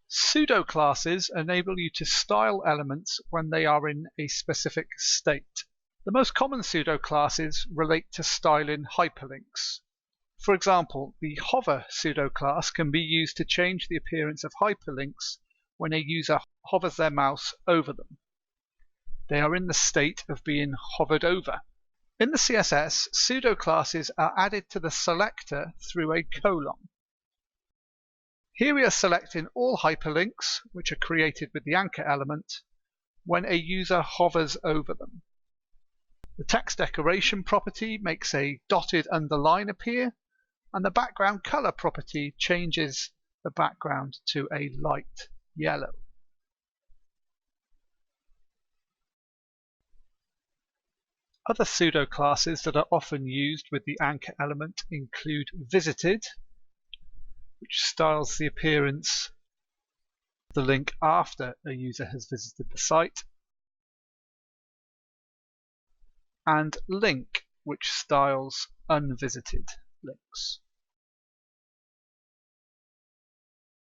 Pseudo-classes enable you to style elements when they are in a specific state. The most common pseudo-classes relate to styling hyperlinks. For example, the hover pseudo-class can be used to change the appearance of hyperlinks when a user hovers their mouse over them. They are in the state of being hovered over. In the CSS, pseudo-classes are added to the selector through a colon. Here we are selecting all hyperlinks, which are created with the anchor element, when a user hovers over them. The text decoration property makes a dotted underline appear, and the background color property changes the background to a light yellow. Other pseudo-classes that are often used with the anchor element include visited, which styles the appearance of the link after a user has visited the site, and link, which styles unvisited links.